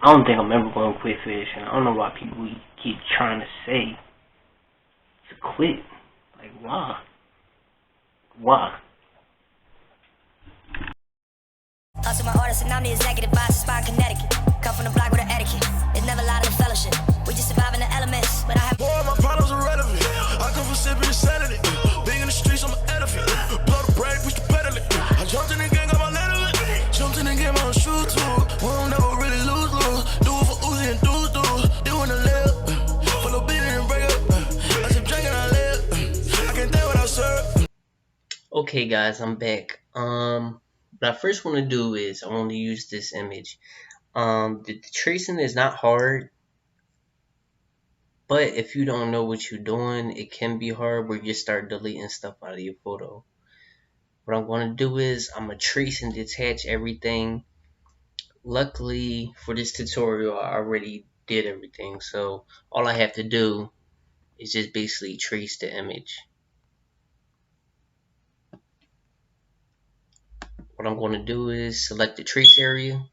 I don't think I'm ever going to quit fish, and I don't know why people keep trying to say to quit. Like, why? Why? Hustle my artist and I'm the executive boss of Spine, Connecticut. Come from the block with an etiquette. There's never a lot of fellowship. We just surviving the elements. But I have more of my problems are relevant. I come from sipping insanity. Being in the streets, I'm an elephant. Blow the brake, push the pedal it. I jumped in the game, got my letter in. Jumped in the game, I'm a shoe too. Won't never really lose. Do it for Uzi and do. Doing the lip. Full of beating and break up. I sip drinking, I live. I can't think what I serve. Okay, guys, I'm back. What I first want to do is I want to use this image. The tracing is not hard, but if you don't know what you're doing, it can be hard where you start deleting stuff out of your photo. What I'm going to do is I'm going to trace and detach everything. Luckily for this tutorial, I already did everything, so all I have to do is just basically trace the image. What I'm going to do is select the trace area.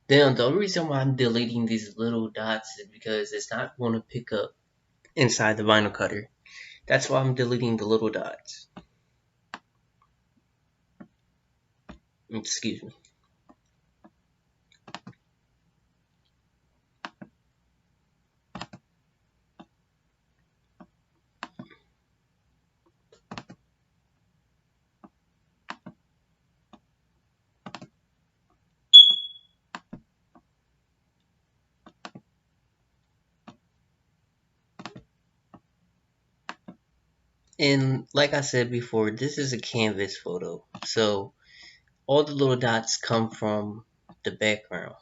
Then the only reason why I'm deleting these little dots is because it's not going to pick up inside the vinyl cutter. That's why I'm deleting the little dots. Excuse me. And like I said before, this is a canvas photo, so all the little dots come from the background.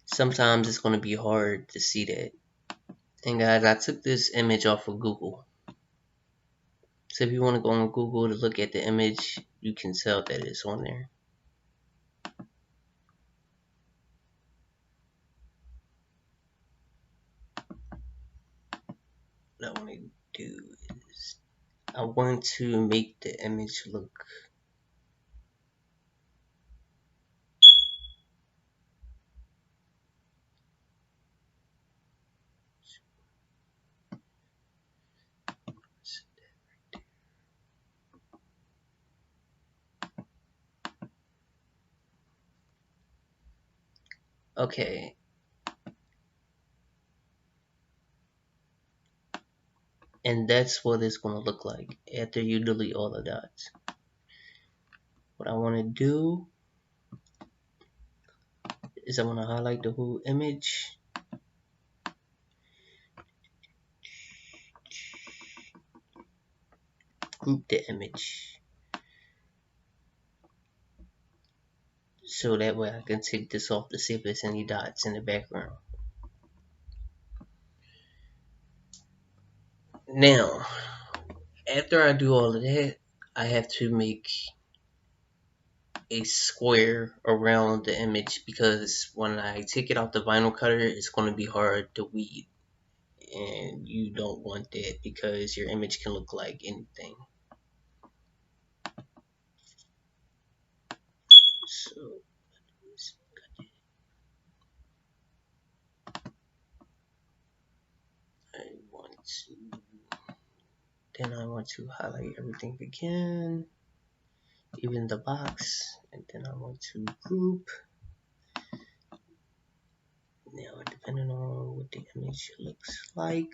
Sometimes it's going to be hard to see that. And guys, I took this image off of Google. So if you want to go on Google to look at the image, you can tell that it's on there. What I want to do is I want to make the image look Okay. And that's what it's going to look like after you delete all the dots. What I want to do is I want to highlight the whole image. Group the image. So that way I can take this off to see if there's any dots in the background. Now, after I do all of that, I have to make a square around the image, because when I take it off the vinyl cutter, it's going to be hard to weed, and you don't want that because your image can look like anything. So I want to highlight everything again, even the box, and then I want to group. Now, depending on what the image looks like,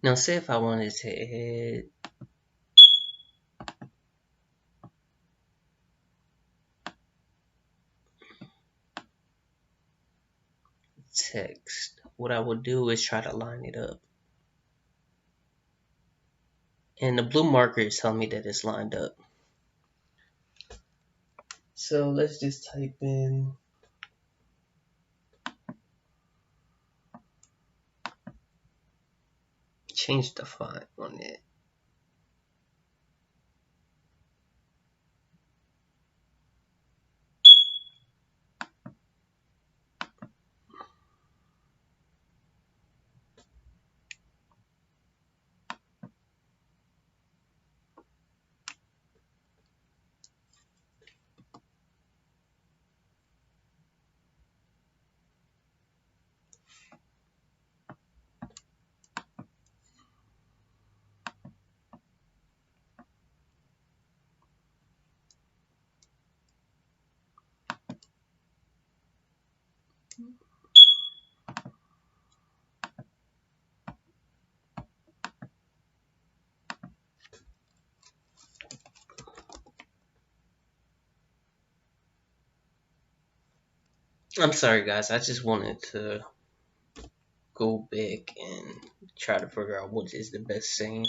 now say if I wanted to add text, what I would do is try to line it up. And the blue marker is telling me that it's lined up. So let's just type in change the font on it. I'm sorry guys, I just wanted to go back and try to figure out what is the best saying.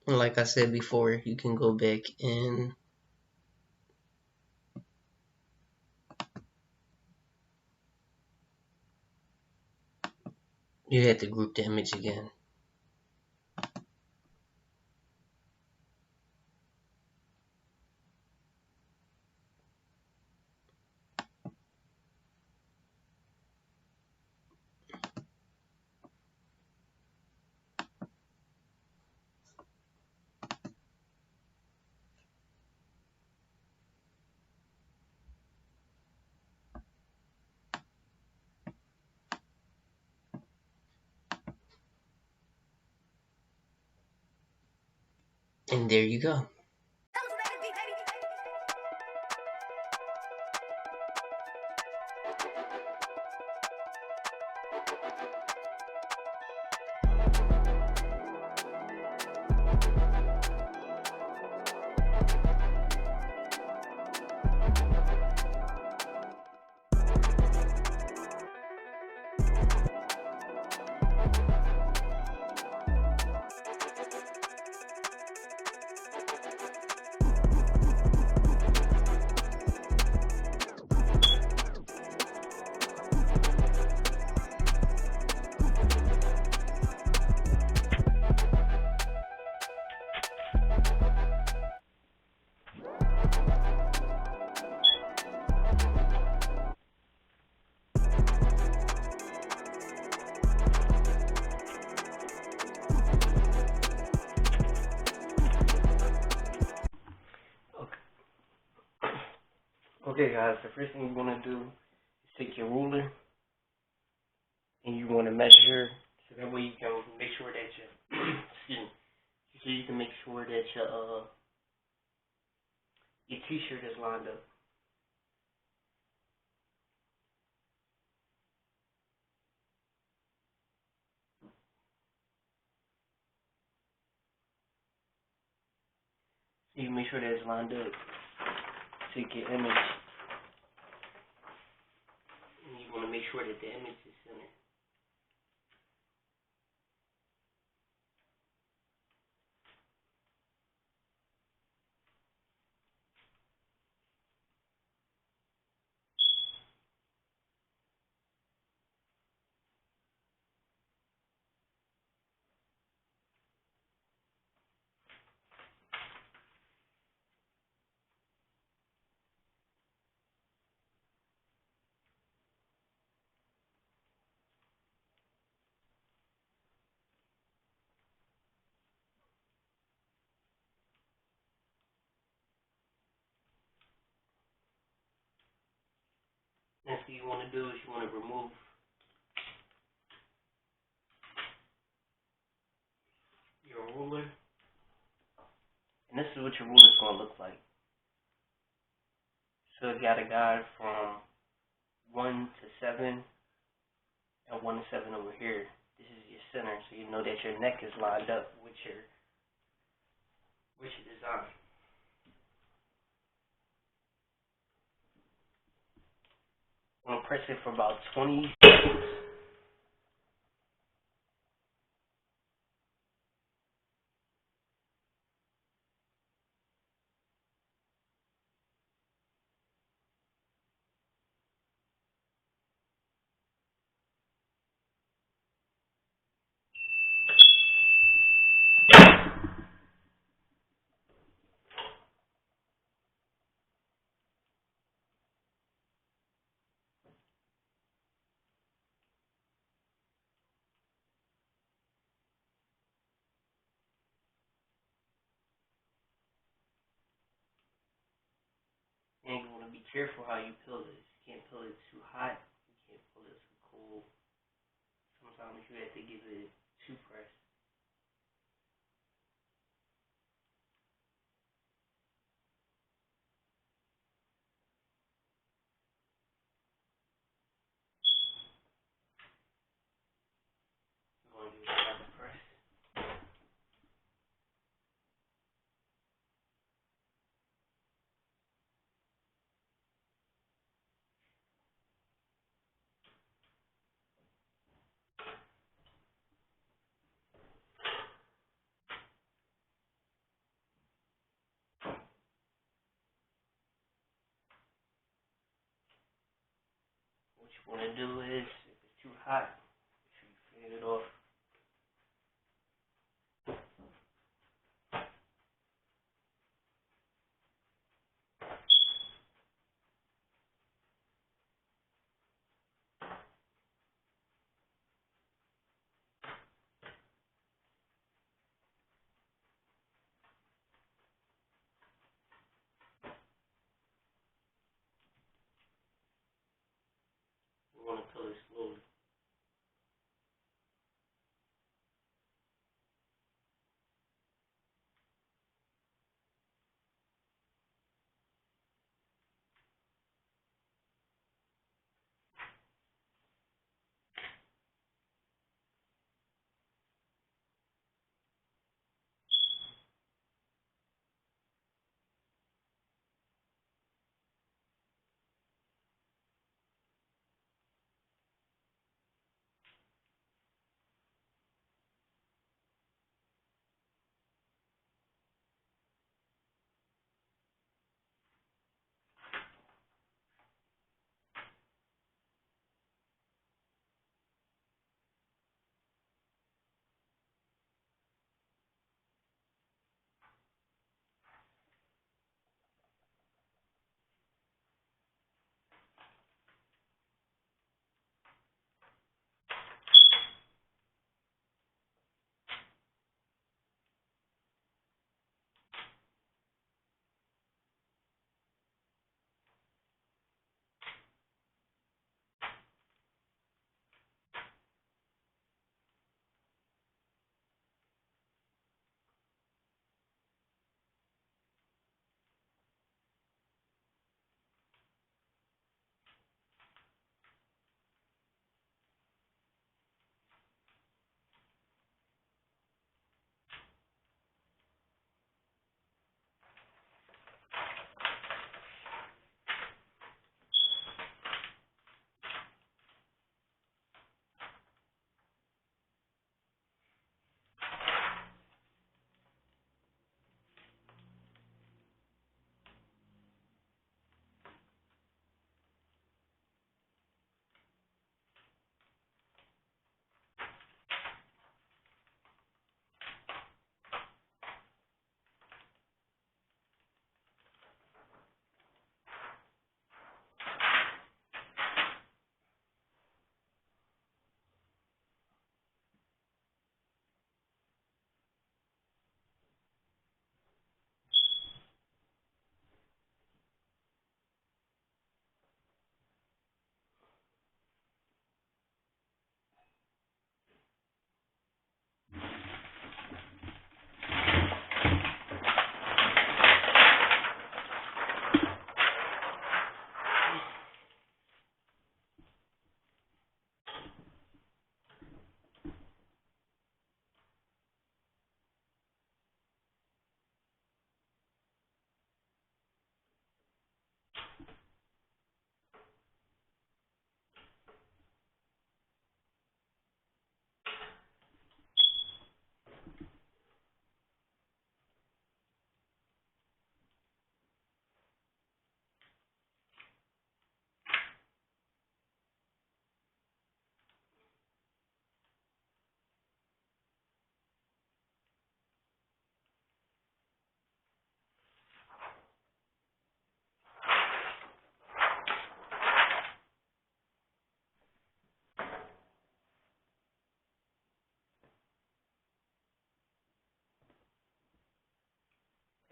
And like I said before, you can go back and you have to group the image again. And there you go. Okay guys, the first thing you want to do is take your ruler and you want to measure so that way you can make sure that your excuse me, so you can make sure that your t-shirt is lined up. So you make sure that it's lined up. Take your image and you want to make sure that the image is centered. Next thing you want to do is you want to remove your ruler. And this is what your ruler is going to look like. So it got a guide from 1 to 7 and 1 to 7 over here. This is your center, so you know that your neck is lined up with your design. I'm going to press it for about 20 seconds. And you want to be careful how you peel this. You can't peel it too hot. You can't peel it too cold. Sometimes you have to give it 2 press. You're going to give it another press. What you want to do is, if it's too hot, make sure you fan it off. You want to peel it slowly.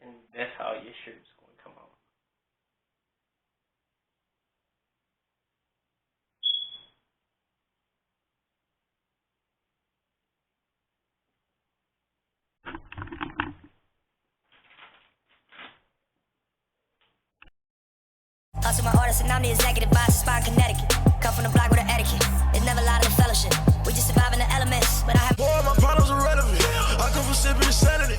and that's how your shirt's going to come out. Hustle my artist and I'm the executive boss of Spine, Connecticut. Come from the block with an etiquette. It's never a lot of fellowship. We just surviving the elements, but I have Boy, my problems are relevant. I come from sipping insanity.